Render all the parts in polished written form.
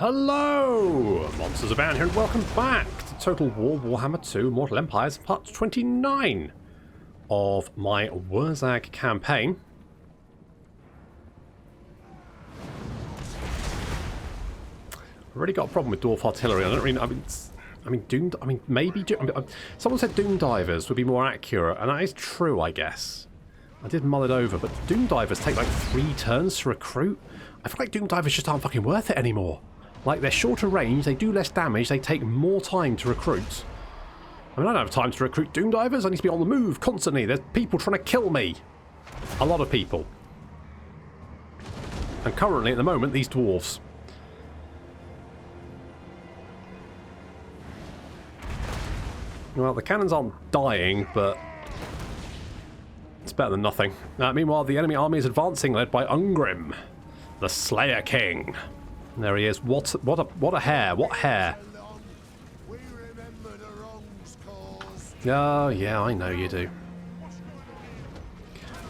Hello! MonstersAbound here and welcome back to Total War Warhammer 2 Mortal Empires part 29 of my Wurrzag Campaign. I've already got a problem with Dwarf artillery. I don't really... someone said Doom Divers would be more accurate, and that is true, I guess. I did mull it over, but Doom Divers take like 3 turns to recruit. I feel like Doom Divers just aren't fucking worth it anymore. Like, they're shorter range, they do less damage, they take more time to recruit. I mean, I don't have time to recruit Doom Divers, I need to be on the move constantly. There's people trying to kill me. A lot of people. And currently, at the moment, these dwarves. Well, the cannons aren't dying, but it's better than nothing. Meanwhile, the enemy army is advancing, led by Ungrim, the Slayer King. There he is. What a hair! What hair! Oh yeah, I know you do.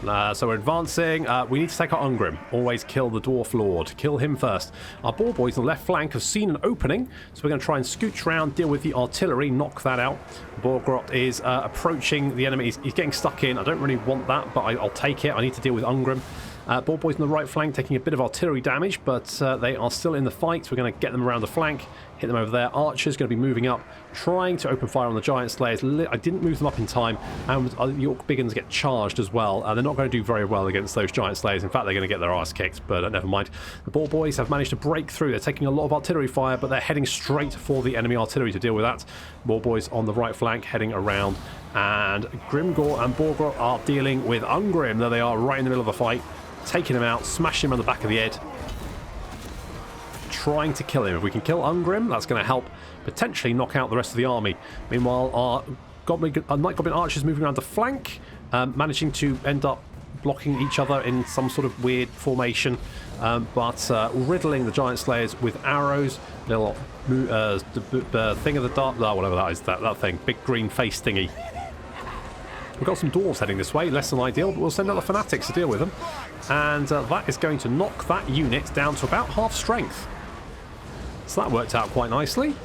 So we're advancing. We need to take out Ungrim. Always kill the Dwarf Lord. Kill him first. Our ball boys on the left flank have seen an opening, so we're going to try and scooch around, deal with the artillery, knock that out. Borgrot is approaching the enemy. He's getting stuck in. I don't really want that, but I'll take it. I need to deal with Ungrim. Ball boys on the right flank taking a bit of artillery damage, but they are still in the fight. We're going to get them around the flank, hit them over there. Archers going to be moving up, trying to open fire on the giant slayers. I didn't move them up in time, and the Orc Biggins get charged as well. They're not going to do very well against those giant slayers. In fact, they're going to get their arse kicked, but never mind. The ball boys have managed to break through. They're taking a lot of artillery fire, but they're heading straight for the enemy artillery to deal with that. Ball boys on the right flank heading around, and Grimgor and Borgrot are dealing with Ungrim. There they are, right in the middle of a fight. Taking him out, smashing him on the back of the head. Trying to kill him. If we can kill Ungrim, that's going to help potentially knock out the rest of the army. Meanwhile, our Night Goblin archers moving around the flank, managing to end up blocking each other in some sort of weird formation, but riddling the giant slayers with arrows. Little the thing of the dark, whatever that is, that thing, big green face thingy. We've got some dwarves heading this way, less than ideal, but we'll send out the fanatics to deal with them. And that is going to knock that unit down to about half strength. So that worked out quite nicely.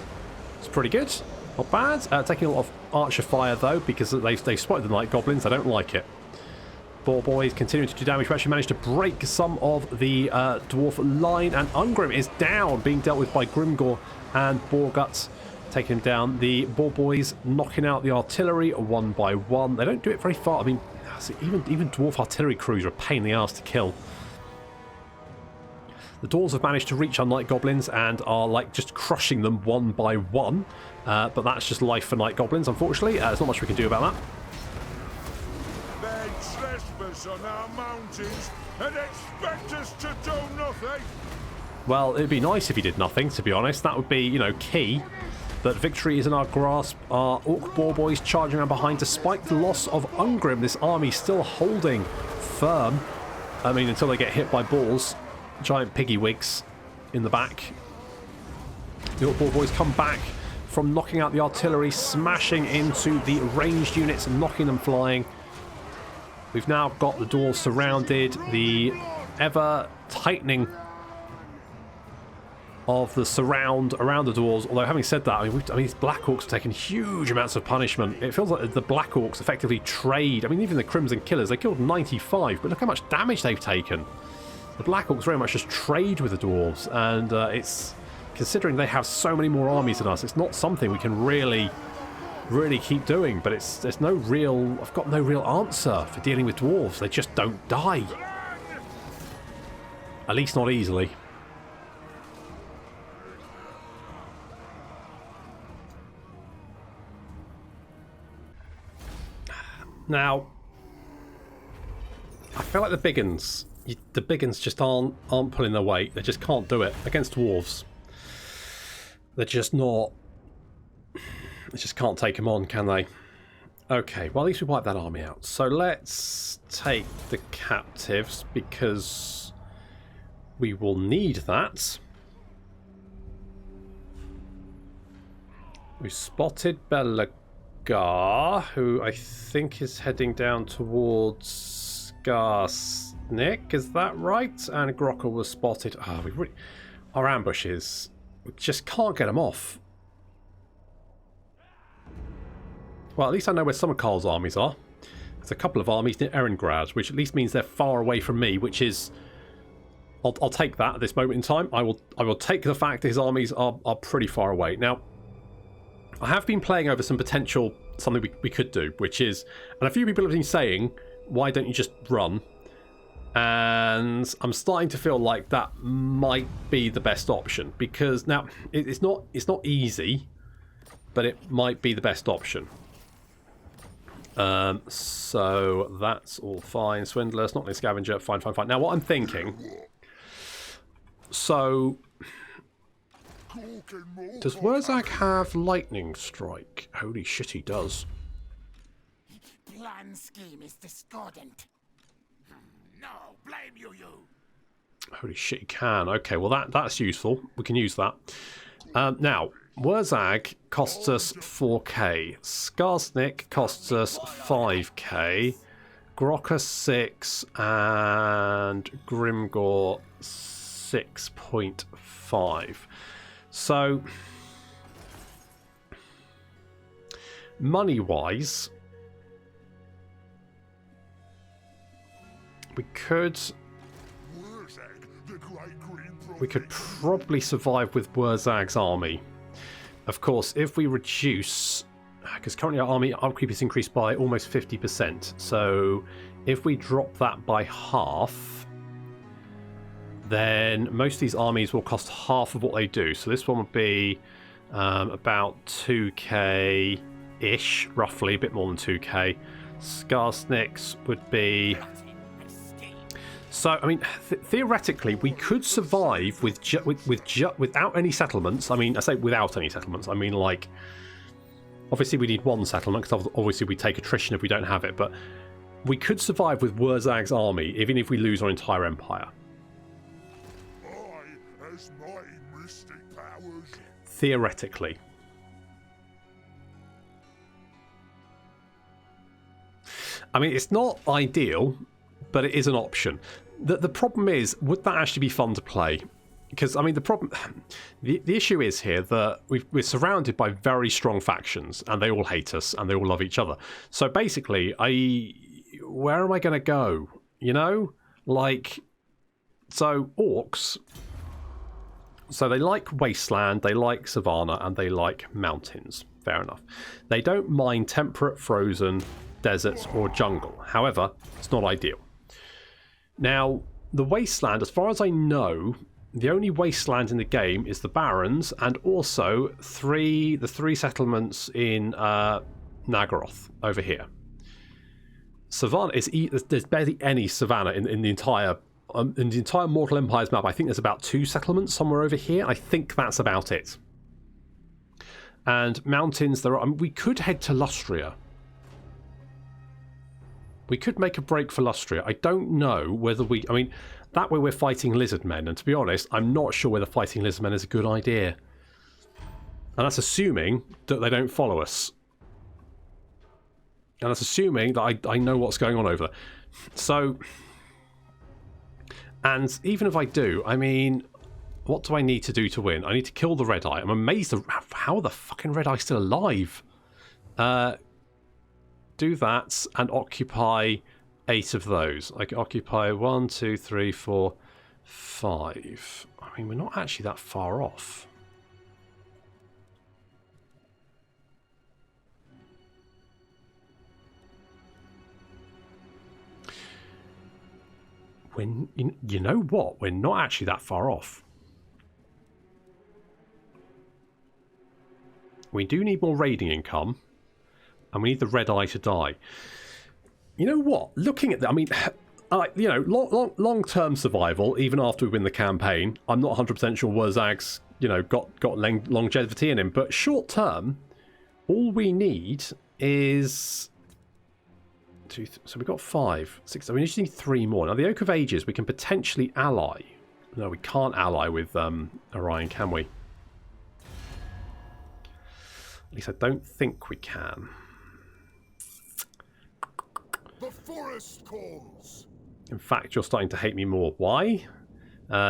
It's pretty good. Not bad. Taking a lot of archer fire, though, because they've spotted the night goblins. I don't like it. Ball boys continuing to do damage. We actually managed to break some of the dwarf line, and Ungrim is down, being dealt with by Grimgor and Borgut. Taking him down. The ball boys knocking out the artillery one by one. They don't do it very far. I mean, even dwarf artillery crews are a pain in the arse to kill. The dwarves have managed to reach our night goblins and are like just crushing them one by one. But that's just life for night goblins, unfortunately. There's not much we can do about that. They trespass on our mountains and expect us to do nothing. Well, it'd be nice if he did nothing, to be honest. That would be, you know, key. But victory is in our grasp. Our Orc ball boys charging around behind. Despite the loss of Ungrim, this army still holding firm. I mean, until they get hit by balls. Giant piggy wigs in the back. The Orc ball boys come back from knocking out the artillery, smashing into the ranged units and knocking them flying. We've now got the dwarves surrounded. The ever tightening of the surround around the dwarves. Although, having said that, I mean, these Black Orcs have taken huge amounts of punishment. It feels like the Black Orcs effectively trade. I mean, even the Crimson Killers, they killed 95, but look how much damage they've taken. The Black Orcs very much just trade with the dwarves, and it's, considering they have so many more armies than us, it's not something we can really keep doing. But there's no real, I've got no real answer for dealing with dwarves. They just don't die. At least not easily. Now, I feel like the biggins just aren't pulling their weight. They just can't do it against dwarves. They're just not. They just can't take them on, can they? Okay, well, at least we wiped that army out. So let's take the captives, because we will need that. We spotted Belagar, who I think is heading down towards Skarsnik, is that right? And Grockle was spotted. Our ambush is We just can't get them off. Well, at least I know where some of Carl's armies are. There's a couple of armies near Erengrad, which at least means they're far away from me, which is... I'll take that at this moment in time. I will take the fact that his armies are pretty far away. Now, I have been playing over some potential... something we could do, which is... And a few people have been saying, why don't you just run? And I'm starting to feel like that might be the best option. Because, now, it's not easy, but it might be the best option. So that's all fine. Swindler, it's not the scavenger. Fine. Now, what I'm thinking... So, does Wurrzag have lightning strike? Holy shit, he does. Plan scheme is discordant. No, blame you. Holy shit, he can. Okay, well that's useful. We can use that. Now, Wurrzag costs us 4k. Skarsnik costs us 5k. Grokka 6 and Grimgor 6.5. So, money-wise, we could probably survive with Wurzag's army. Of course, if we reduce, because currently our army upkeep is increased by almost 50%. So, if we drop that by half, then most of these armies will cost half of what they do. So this one would be about 2k-ish, roughly, a bit more than 2k. Skarsniks would be... So, I mean, theoretically, we could survive without any settlements. I mean, I say without any settlements. I mean, like, obviously we need one settlement, because obviously we take attrition if we don't have it. But we could survive with Wurzag's army, even if we lose our entire empire. Theoretically. I mean, it's not ideal, but it is an option. The problem is, would that actually be fun to play? Because, I mean, the issue is here that we're surrounded by very strong factions, and they all hate us, and they all love each other. So basically, where am I going to go? You know? Like, so Orcs... So they like wasteland, they like savanna, and they like mountains. Fair enough. They don't mind temperate, frozen, deserts, or jungle. However, it's not ideal. Now, the wasteland, as far as I know, the only wasteland in the game is the Barrens, and also the three settlements in Naggaroth over here. Savanna there's barely any savanna in the entire Mortal Empire's map. I think there's about 2 settlements somewhere over here. I think that's about it. And mountains, we could head to Lustria. We could make a break for Lustria. I don't know whether I mean, that way we're fighting lizard men, and to be honest, I'm not sure whether fighting lizard men is a good idea. And that's assuming that they don't follow us. And that's assuming that I know what's going on over there. So... And even if I do, I mean, what do I need to do to win? I need to kill the Red Eye. I'm amazed at how the fucking Red Eye's still alive. Do that and occupy 8 of those. I can occupy 1, 2, 3, 4, 5. I mean, we're not actually that far off. You know what? We're not actually that far off. We do need more raiding income, and we need the Red Eye to die. You know what? Looking at that, I mean, you know, long-term survival, even after we win the campaign, I'm not 100% sure Wurzag's, you know, got longevity in him, but short-term, all we need is... So we've got 5, 6, so we just need 3 more. Now, the Oak of Ages, we can potentially ally. No, we can't ally with Orion, can we? At least I don't think we can. The forest calls. In fact, you're starting to hate me more. Why?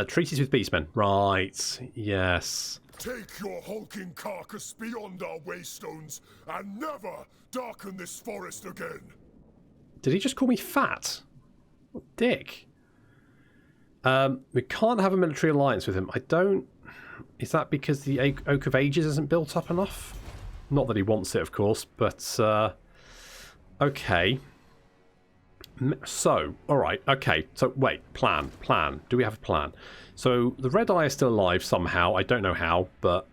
Treaties with beastmen. Right. Yes. Take your hulking carcass beyond our waystones and never darken this forest again. Did he just call me fat? What dick. We can't have a military alliance with him. I don't... Is that because the Oak of Ages isn't built up enough? Not that he wants it, of course, but... okay. So, alright, okay. So, wait, plan. Do we have a plan? So, the Red Eye is still alive somehow. I don't know how, but...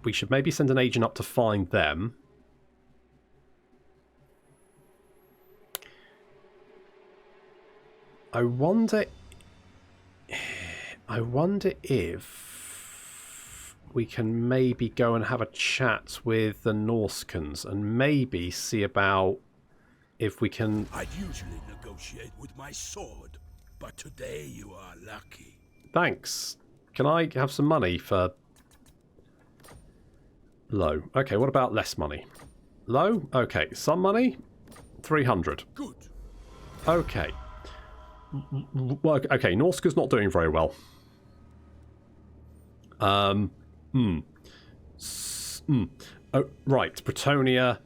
we should maybe send an agent up to find them. I wonder if we can maybe go and have a chat with the Greenskins and maybe see about if we can... I'd usually negotiate with my sword, but today you are lucky. Thanks. Can I have some money for... Low. Okay, what about less money? Low? Okay, some money? 300. Good. Okay. Okay, Norska's not doing very well. Oh, right, Bretonia,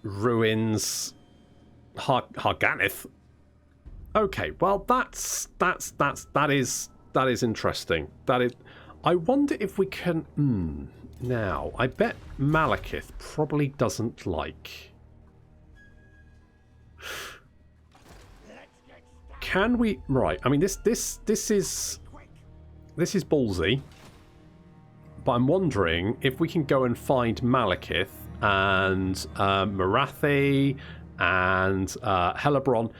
Ruins, Harganith. Okay, well that is interesting. That is. I wonder if we can. Now, I bet Malekith probably doesn't like. Can we? Right. I mean, this is ballsy. But I'm wondering if we can go and find Malekith and Marathi and Hellebrand.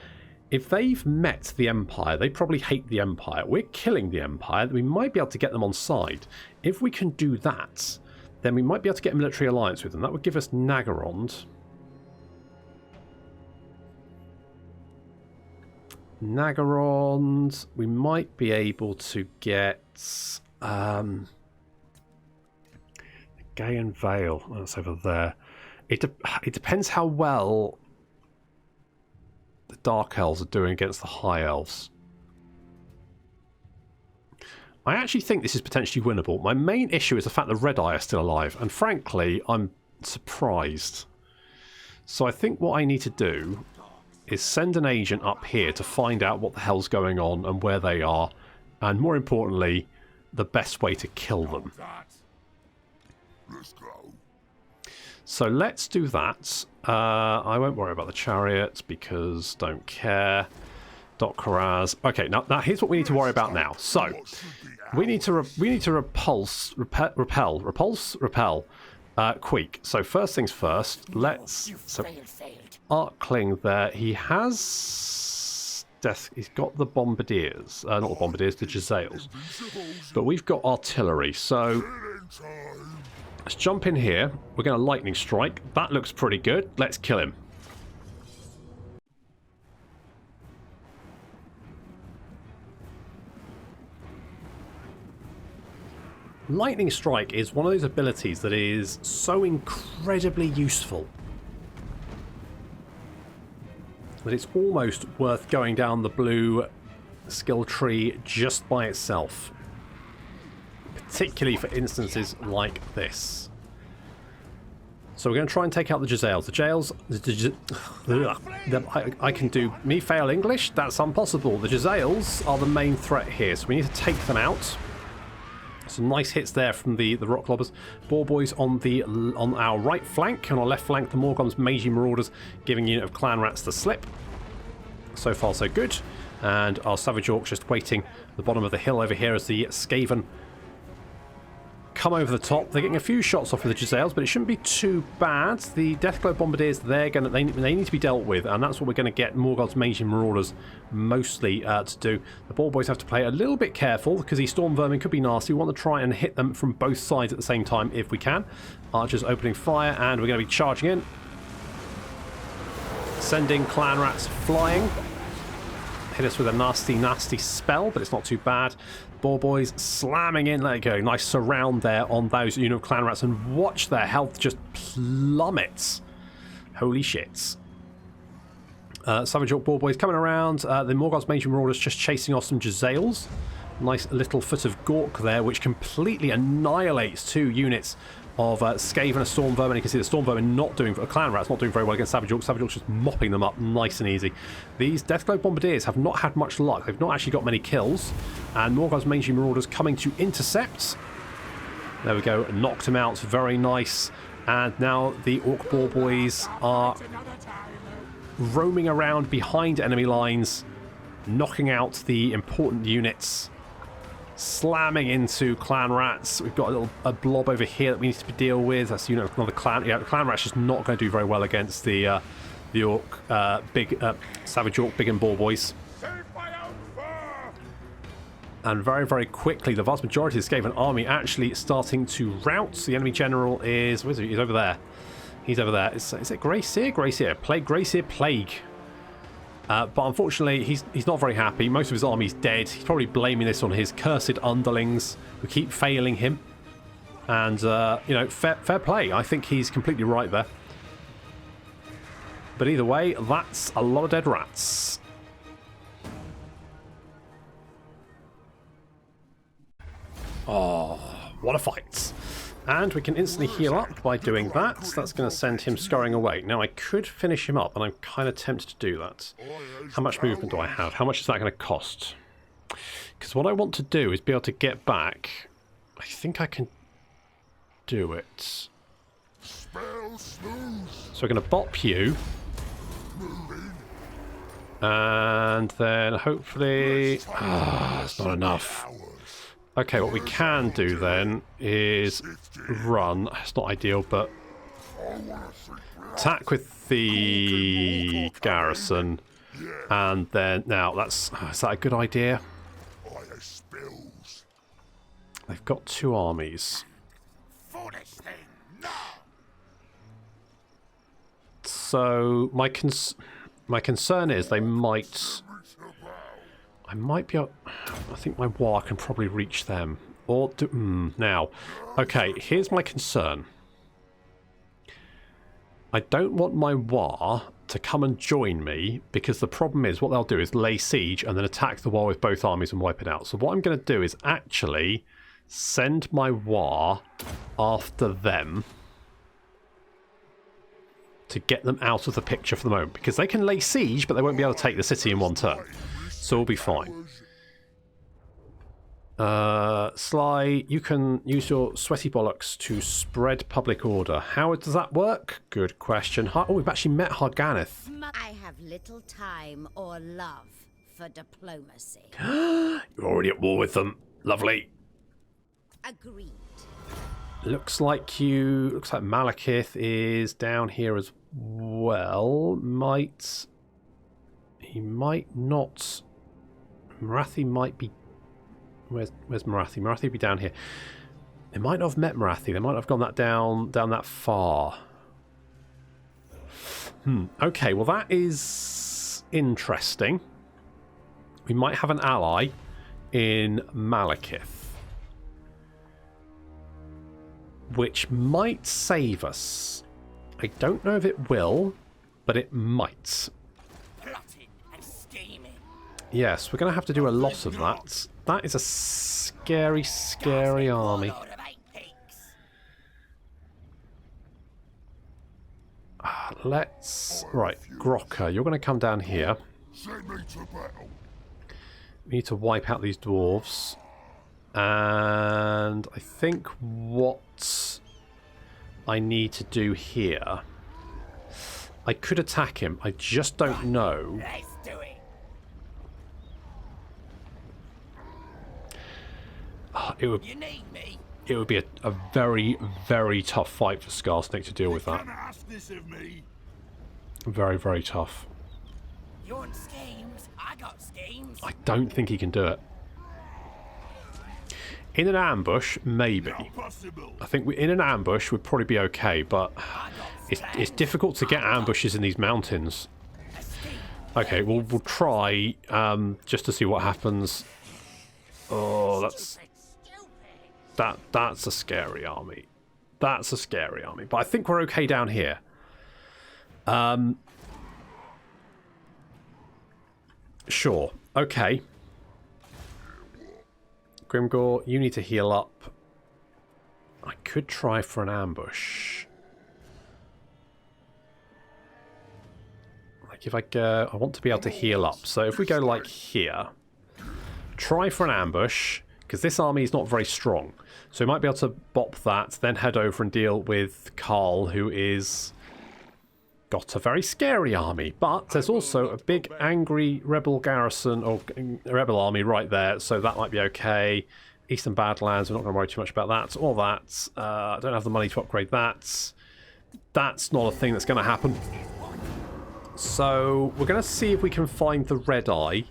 If they've met the Empire, they probably hate the Empire. We're killing the Empire. We might be able to get them on side. If we can do that, then we might be able to get a military alliance with them. That would give us Nagarond. Nagarond. We might be able to get Gay and Vale. That's over there. It depends how well the Dark Elves are doing against the High Elves. I actually think this is potentially winnable. My main issue is the fact that Red Eye are still alive, and frankly, I'm surprised. So I think what I need to do is send an agent up here to find out what the hell's going on and where they are, and more importantly, the best way to kill them. Let's go. So let's do that. I won't worry about the chariots because don't care. Dot Karaz. Okay, now here's what we need to worry about now. So we need to repel Queek. So first things first, let's Arkling there. He has he's got the bombardiers, not the bombardiers, the Jezzails. But we've got artillery, so let's jump in here. We're going to lightning strike. That looks pretty good. Let's kill him. Lightning strike is one of those abilities that is so incredibly useful that it's almost worth going down the blue skill tree just by itself. Particularly for instances like this. So we're going to try and take out the Jezzails. I can do me fail English? That's impossible. The Jezzails are the main threat here, so we need to take them out. Some nice hits there from the rock lobbers. Boar boys on our right flank. On our left flank, the Morgom's Magi Marauders giving unit of clan rats the slip. So far so good. And our Savage Orcs just waiting at the bottom of the hill over here as the Skaven come over the top. They're getting a few shots off with the Jezzails, but it shouldn't be too bad. The Deathglow Bombardiers, they need to be dealt with, and that's what we're going to get Morgoth's Magi Marauders mostly to do. The Boar Boys have to play a little bit careful because these Storm Vermin could be nasty. We want to try and hit them from both sides at the same time if we can. Archers opening fire, and we're going to be charging in. Sending Clan Rats flying. Hit us with a nasty spell, but it's not too bad. Boar Boys slamming in. There you go. Nice surround there on those unit of Clan Rats, and watch their health just plummets. Holy shit. Savage Orc Boar Boys coming around. The Morgoth's Magi Marauders just chasing off some Jezzails. Nice little foot of Gork there, which completely annihilates 2 units of Skaven and Storm Vermin. You can see the Storm Vermin not doing, Clan Rats not doing very well against Savage Orcs. Savage Orcs just mopping them up nice and easy. These Deathglow Bombardiers have not had much luck. They've not actually got many kills. And Morgoth's Mangy Marauders coming to intercept. There we go, knocked him out, very nice. And now the Orc Boar Boys are roaming around behind enemy lines, knocking out the important units, slamming into Clan Rats. We've got a blob over here that we need to deal with. That's another Clan. Yeah, Clan Rats just not going to do very well against the Orc, Savage Orc Big and Boar Boys. And very, very quickly, the vast majority of the Skaven army actually starting to rout. The enemy general is... Where is he? He's over there. He's over there. Is it Grayseer? Grayseer. Grayseer Plague. But unfortunately, he's not very happy. Most of his army's dead. He's probably blaming this on his cursed underlings who keep failing him. And, fair play. I think he's completely right there. But either way, that's a lot of dead rats. Oh, what a fight. And we can instantly heal up by doing that. That's going to send him scurrying away. Now, I could finish him up, and I'm kind of tempted to do that. How much movement do I have? How much is that going to cost? Because what I want to do is be able to get back. I think I can do it. So we're going to bop you. And then hopefully... it's not enough. Okay, what we can do then is run. It's not ideal, but attack with the garrison, and then now is that a good idea? They've got 2 armies. So my concern is they might. I might be able... I think my War can probably reach them. Or do... now, okay, here's my concern. I don't want my War to come and join me, because the problem is what they'll do is lay siege and then attack the War with both armies and wipe it out. So what I'm going to do is actually send my War after them to get them out of the picture for the moment, because they can lay siege, but they won't be able to take the city in one turn. So we'll be fine. Sly, you can use your sweaty bollocks to spread public order. How does that work? Good question. Oh, we've actually met Harganeth. I have little time or love for diplomacy. You're already at war with them. Lovely. Agreed. Looks like Malekith is down here as well. He might not. Marathi might be... Where's Marathi? Marathi would be down here. They might not have met Marathi. They might have gone down that far. Okay, well that is interesting. We might have an ally in Malekith, which might save us. I don't know if it will, but it might. Yes, we're going to have to do a lot of that. That is a scary, scary army. Right, Grokka, you're going to come down here. We need to wipe out these dwarves. And I think what I need to do here... I could attack him. I just don't know... It would be a very, very tough fight for Skarsnik to deal with that. Very, very tough. You want schemes? I got schemes. I don't think he can do it. In an ambush, maybe. I think in an ambush would probably be okay, but it's difficult to get ambushes in these mountains. Okay, we'll try just to see what happens. Oh, that's a scary army. That's a scary army. But I think we're okay down here. Sure. Okay. Grimgor, you need to heal up. I could try for an ambush. Like if I go... I want to be able to heal up. So if we go like here, try for an ambush, because this army is not very strong. So we might be able to bop that, then head over and deal with Carl, who is... got a very scary army. But there's also a big angry rebel garrison, or rebel army right there, so that might be okay. Eastern Badlands, we're not going to worry too much about that. All that. I don't have the money to upgrade that. That's not a thing that's going to happen. So we're going to see if we can find the red eye.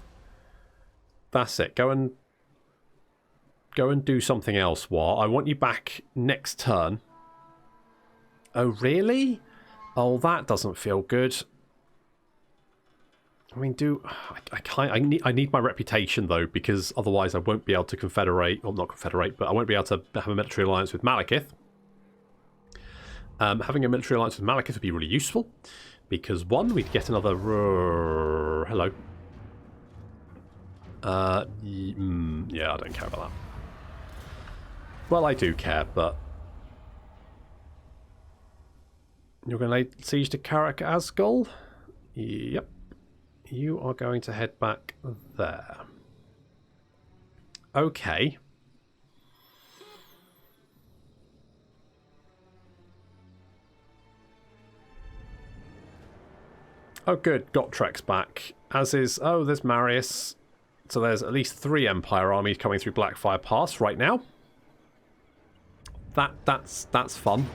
That's it. Go and do something else, War. I want you back next turn. Oh, really? Oh, that doesn't feel good. I mean, I need my reputation, though, because otherwise I won't be able to confederate, or not confederate, but I won't be able to have a military alliance with Malekith. Having a military alliance with Malekith would be really useful, because one, we'd get another... hello. Yeah, I don't care about that. Well, I do care, but... You're going to lay siege to Karak Asgol? Yep. You are going to head back there. Okay. Oh, good. Gottrek's back. As is... Oh, there's Marius. So there's at least 3 Empire armies coming through Blackfire Pass right now. That's fun.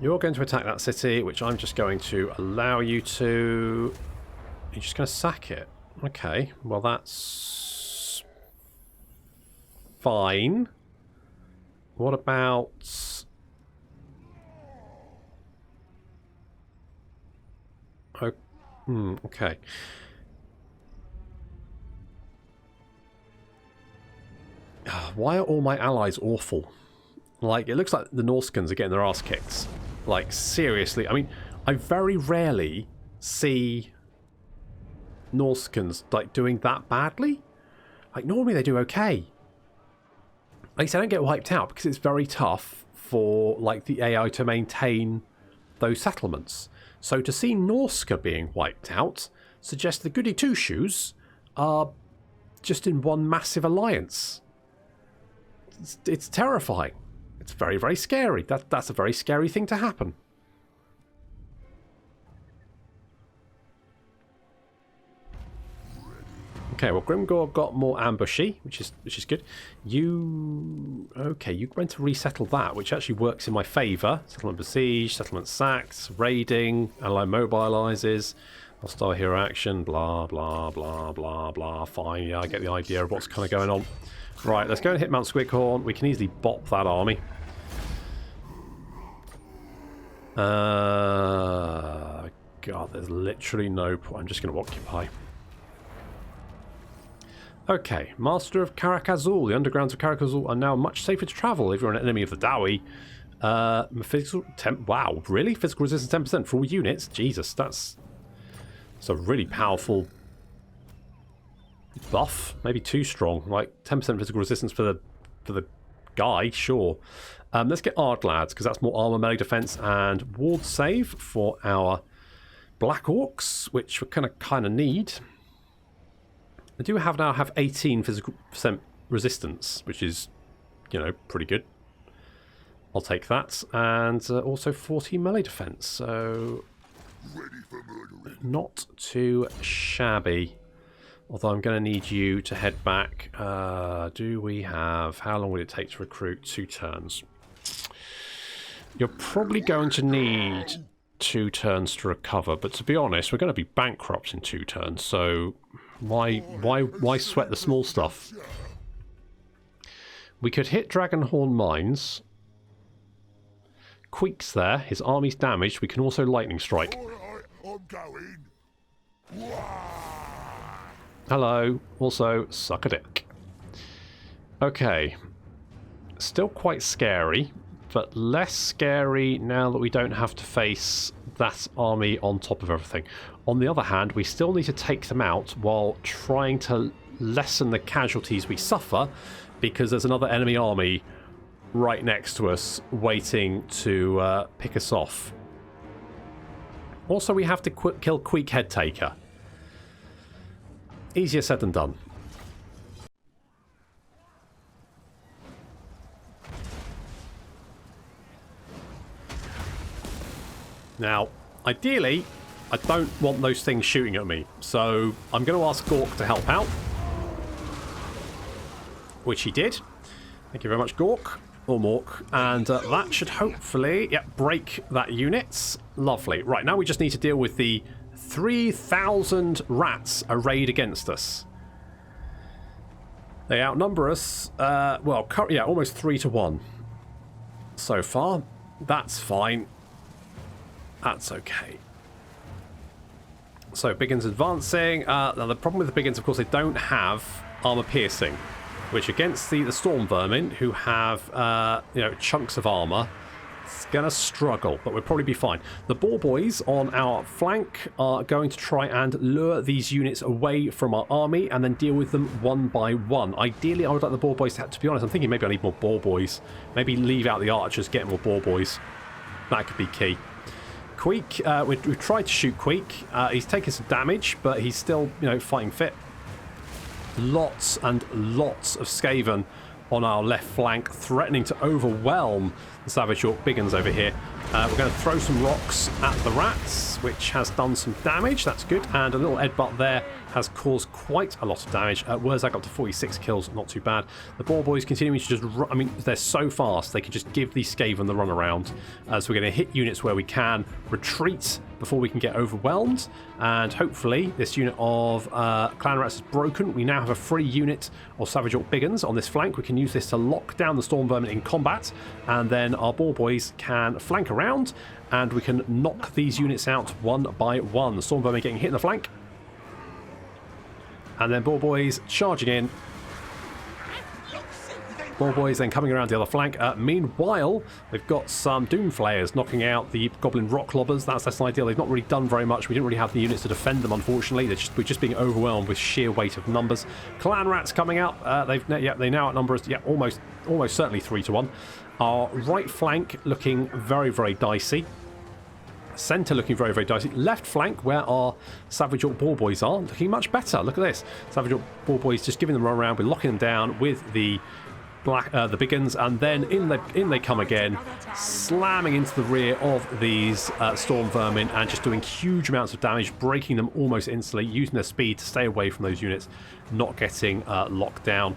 You're going to attack that city, which I'm just going to allow you to... You're just going to sack it. Okay, well that's... fine. What about... Oh, okay. Why are all my allies awful? Like, it looks like the Norskins are getting their ass kicked. Like, seriously. I mean, I very rarely see Norskins, like, doing that badly. Like, normally they do okay. At least they don't get wiped out, because it's very tough for, like, the AI to maintain those settlements. So to see Norska being wiped out suggests the Goody Two-Shoes are just in one massive alliance. It's terrifying. It's very, very scary. That's a very scary thing to happen. Okay, well, Grimgor got more ambushy, which is good. You... Okay, you went to resettle that, which actually works in my favour. Settlement besieged, settlement sacked, raiding, ally mobilises, hostile hero action, blah, blah, blah, blah, blah. Fine, yeah, I get the idea of what's kind of going on. Right, let's go and hit Mount Squighorn. We can easily bop that army. God, there's literally no point. I'm just going to occupy. Okay, Master of Karak Azul. The undergrounds of Karak Azul are now much safer to travel if you're an enemy of the Dowie. Physical wow, really? Physical resistance 10% for all units? Jesus, that's a really powerful buff. Maybe too strong. Like 10% physical resistance for the guy, sure. Let's get Ardlads, because that's more armor, melee defense, and ward save for our Black Orcs, which we kind of need. I do now have 18 physical percent resistance, which is, you know, pretty good. I'll take that. And also 40 melee defense, so not too shabby. Although I'm going to need you to head back. Do we have... How long would it take to recruit? 2 turns. You're probably going to need 2 turns to recover, but to be honest, we're going to be bankrupt in 2 turns, so... Why sweat the small stuff? We could hit Dragonhorn Mines. Queek's there. His army's damaged. We can also lightning strike. I'm going. Hello. Also, suck a dick. Okay. Still quite scary, but less scary now that we don't have to face that army on top of everything. On the other hand, we still need to take them out while trying to lessen the casualties we suffer, because there's another enemy army right next to us waiting to pick us off. Also, we have to kill Queek Head Taker. Easier said than done. Now, ideally, I don't want those things shooting at me, so I'm going to ask Gork to help out. Which he did. Thank you very much, Gork. Or Mork. And that should hopefully, break that unit. Lovely. Right, now we just need to deal with the 3,000 rats arrayed against us. They outnumber us, almost 3 to 1 so far. That's fine. That's okay. So, Biggins advancing. Now, the problem with the Biggins, of course, they don't have armor piercing, which against the storm vermin, who have chunks of armor, it's gonna struggle, but we'll probably be fine. The ball boys on our flank are going to try and lure these units away from our army and then deal with them one by one. Ideally, I would like the ball boys to be honest, I'm thinking maybe I need more ball boys. Maybe leave out the archers, get more ball boys. That could be key. Queek, we've tried to shoot Queek. He's taken some damage, but he's still, fighting fit. Lots and lots of Skaven on our left flank, threatening to overwhelm the Savage Orc Biggins over here. We're going to throw some rocks at the rats, which has done some damage. That's good. And a little headbutt there has caused quite a lot of damage. Wurrzag up to 46 kills, not too bad. The ball boys continuing to just run. I mean, they're so fast, they can just give these Skaven the run around. So we're going to hit units where we can, retreat before we can get overwhelmed, and hopefully this unit of clan rats is broken. We now have a free unit of Savage Orc Biggins on this flank. We can use this to lock down the storm vermin in combat, and then our ball boys can flank around and we can knock these units out one by one. The storm vermin getting hit in the flank, and then ball boys charging in. Ball boys then coming around the other flank. Meanwhile, we've got some Doom Flayers knocking out the Goblin Rock Lobbers. That's less than ideal. They've not really done very much. We didn't really have the units to defend them, unfortunately. We're just being overwhelmed with sheer weight of numbers. Clan Rats coming out. They now outnumber us. Yeah, almost certainly 3 to 1. Our right flank looking very, very dicey. Centre looking very, very dicey. Left flank, where our Savage Orc Ball Boys are, looking much better. Look at this. Savage Orc Ball Boys just giving them a run around. We're locking them down with the Biggins, and then in they come again, slamming into the rear of these storm vermin and just doing huge amounts of damage, breaking them almost instantly, using their speed to stay away from those units, not getting locked down.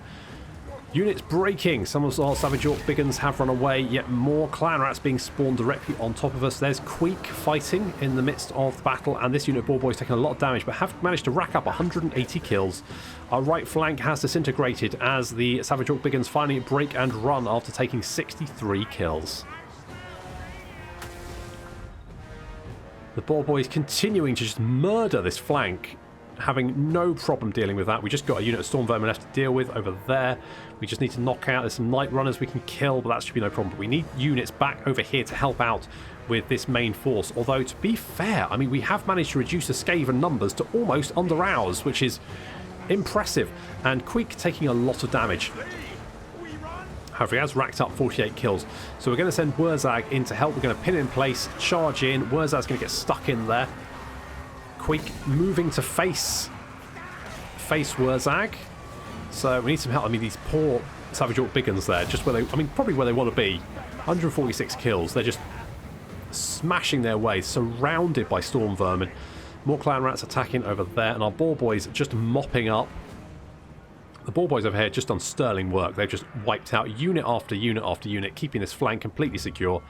Units breaking. Some of our Savage Orc Biggins have run away, yet more clan rats being spawned directly on top of us. There's Queek fighting in the midst of the battle, and this unit of ball boys taking a lot of damage, but have managed to rack up 180 kills. Our right flank has disintegrated as the Savage Orc Biggins finally break and run after taking 63 kills. The ball boys continuing to just murder this flank, having no problem dealing with that. We just got a unit of storm vermin left to deal with over there. We just need to knock out. There's some night runners we can kill, but that should be no problem. But we need units back over here to help out with this main force. Although, to be fair, I mean, we have managed to reduce the Skaven numbers to almost under ours, which is impressive. And Queek taking a lot of damage. However, he has racked up 48 kills. So we're going to send Wurrzag in to help. We're going to pin it in place, charge in. Wurzag's going to get stuck in there. Queek moving to face Wurrzag. So we need some help. I mean, these poor Savage Orc Biggins there, just where they, I mean, probably where they want to be. 146 kills. They're just smashing their way, surrounded by storm vermin. More clan rats attacking over there, and our ball boys just mopping up. The ball boys over here just done sterling work. They've just wiped out unit after unit after unit, keeping this flank completely secure.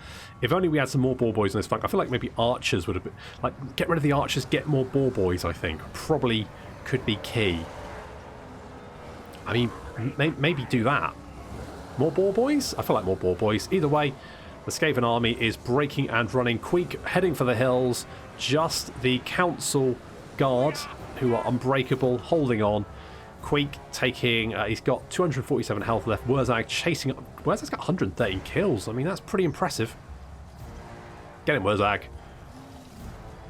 If only we had some more ball boys on this flank. I feel like maybe archers would have been, like, get rid of the archers, get more ball boys, I think. Probably could be key. I mean, maybe do that. More ball boys? I feel like more ball boys. Either way, the Skaven army is breaking and running. Queek heading for the hills. Just the council guard, who are unbreakable, holding on. Queek taking, he's got 247 health left. Wurrzag chasing up. Wurzag's got 113 kills. I mean, that's pretty impressive. Get him, Wurrzag.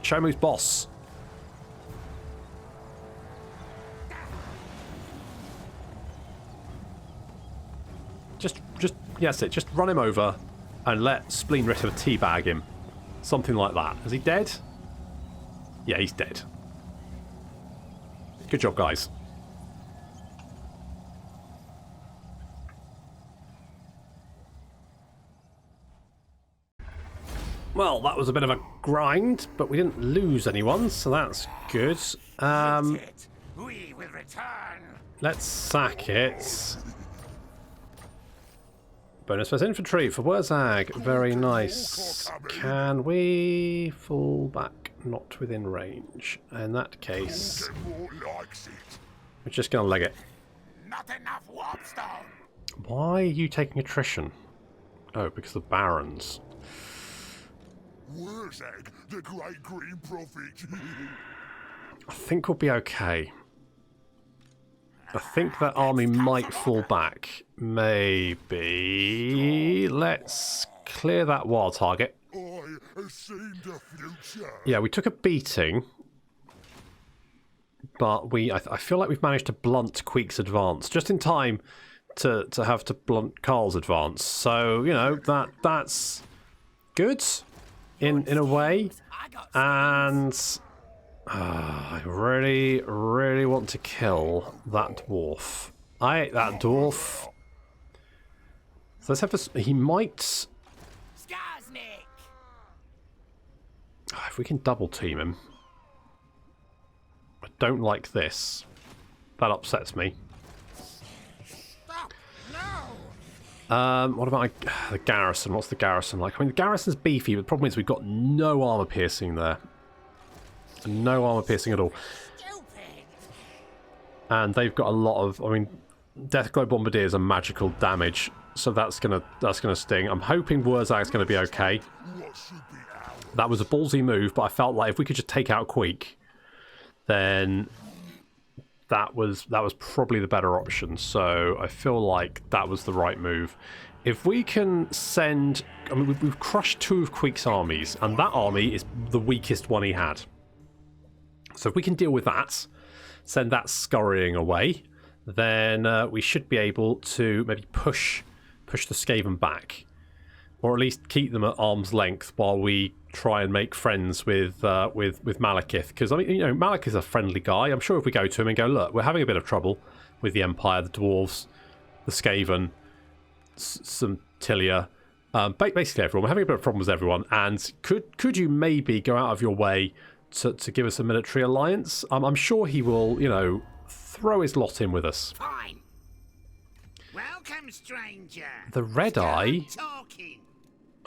Show him who's boss. Just, yes, just run him over and let Spleen Ritter teabag him. Something like that. Is he dead? Yeah, he's dead. Good job, guys. Well, that was a bit of a grind, but we didn't lose anyone, so that's good. We will return. Let's sack it. Bonus first infantry for Wurrzag. Very nice. Can we fall back? Not within range. In that case, we're just going to leg it. Not enough warpstone. Why are you taking attrition? Oh, because of the barons. Wurrzag, the great green prophet. I think we'll be okay. I think that army might fall back. Maybe. Let's clear that wild target. I have seen the future. Yeah, we took a beating. But I feel like we've managed to blunt Queek's advance. Just in time to have to blunt Carl's advance. So, you know, that's good. In a way, and I really, really want to kill that dwarf. I ate that dwarf. So let's have this. He might. If we can double team him. I don't like this. That upsets me. What about the garrison? What's the garrison like? I mean, the garrison's beefy, but the problem is we've got no armor piercing there. No armor piercing at all. And they've got a lot of, I mean, Deathglow Bombardiers are magical damage, so that's gonna sting. I'm hoping Wurrzag's gonna be okay. That was a ballsy move, but I felt like if we could just take out Queek, then that was probably the better option. So I feel like that was the right move. If we can send, I mean, we've crushed 2 of Queek's armies, and that army is the weakest one he had. So if we can deal with that, send that scurrying away, then we should be able to maybe push the Skaven back, or at least keep them at arm's length while we try and make friends with Malekith. Because I mean, you know, Malekith's a friendly guy. I'm sure if we go to him and go, look, we're having a bit of trouble with the Empire, the Dwarves, the Skaven, some Tilia, basically everyone. We're having a bit of problems with everyone. And could you maybe go out of your way to give us a military alliance? I'm sure he will, you know, throw his lot in with us. Fine. Welcome, stranger. The Red Eye Talking.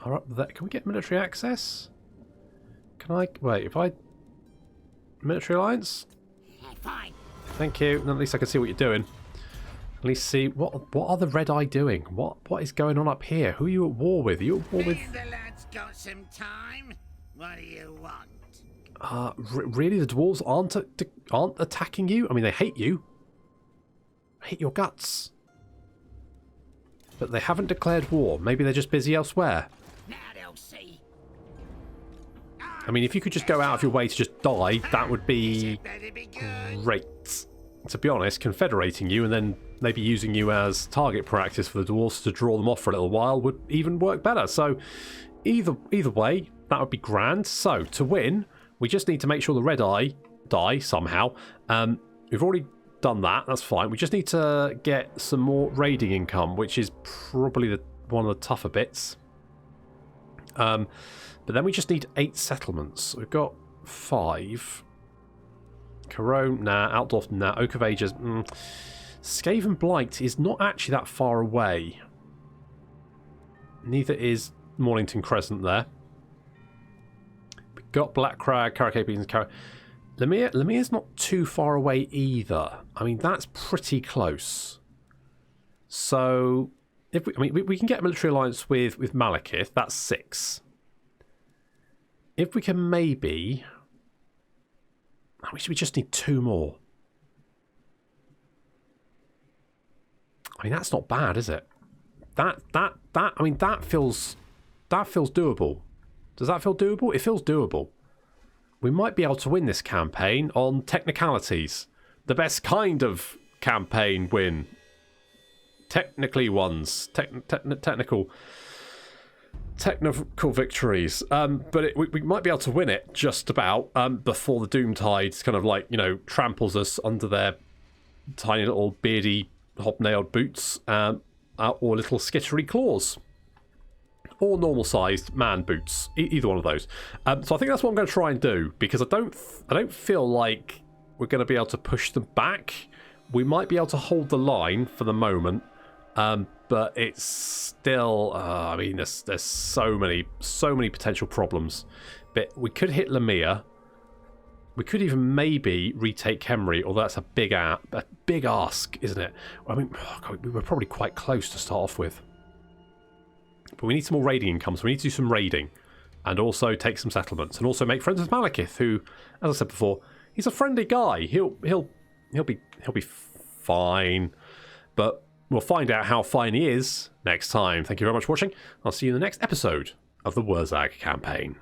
are up there. Can we get military access? Can I wait? If I military alliance? Fine. Thank you. At least I can see what you're doing. At least see what are the Red Eye doing? What is going on up here? Who are you at war with? Are you at war with? The lad's got some time. What do you want? Really, the dwarves aren't attacking you? I mean, they hate you. Hate your guts. But they haven't declared war. Maybe they're just busy elsewhere. Now they'll see. I mean, if you could just go out of your way to just die, that would be great. To be honest, confederating you and then maybe using you as target practice for the dwarves to draw them off for a little while would even work better. So either way, that would be grand. So to win, we just need to make sure the Red Eye die somehow. We've already done that. That's fine. We just need to get some more raiding income, which is probably one of the tougher bits. But then we just need 8 settlements. We've got 5. Corone, nah. Altdorf, nah. Oak of Ages, Skaven Blight is not actually that far away. Neither is Mornington Crescent there. We've got Black Crag, Caracapes, and Lemir's not too far away either. I mean, that's pretty close. So, if we can get a military alliance with Malekith, that's 6. If we can maybe, we just need 2 more. I mean, that's not bad, is it? I mean, that feels doable. Does that feel doable? It feels doable. We might be able to win this campaign on technicalities. The best kind of campaign win. technical victories. But we might be able to win it just about before the Doomtides kind of like, you know, tramples us under their tiny little beardy hobnailed boots or little skittery claws. Or normal-sized man boots, either one of those. So I think that's what I'm going to try and do, because I don't feel like we're going to be able to push them back. We might be able to hold the line for the moment, but it's still. I mean, there's so many potential problems. But we could hit Lemire. We could even maybe retake Khemri, although that's a big ask, isn't it? I mean, we were probably quite close to start off with. But we need some more raiding income, so we need to do some raiding, and also take some settlements, and also make friends with Malekith, who, as I said before, he's a friendly guy. He'll be fine, but we'll find out how fine he is next time. Thank you very much for watching. I'll see you in the next episode of the Wurrzag Campaign.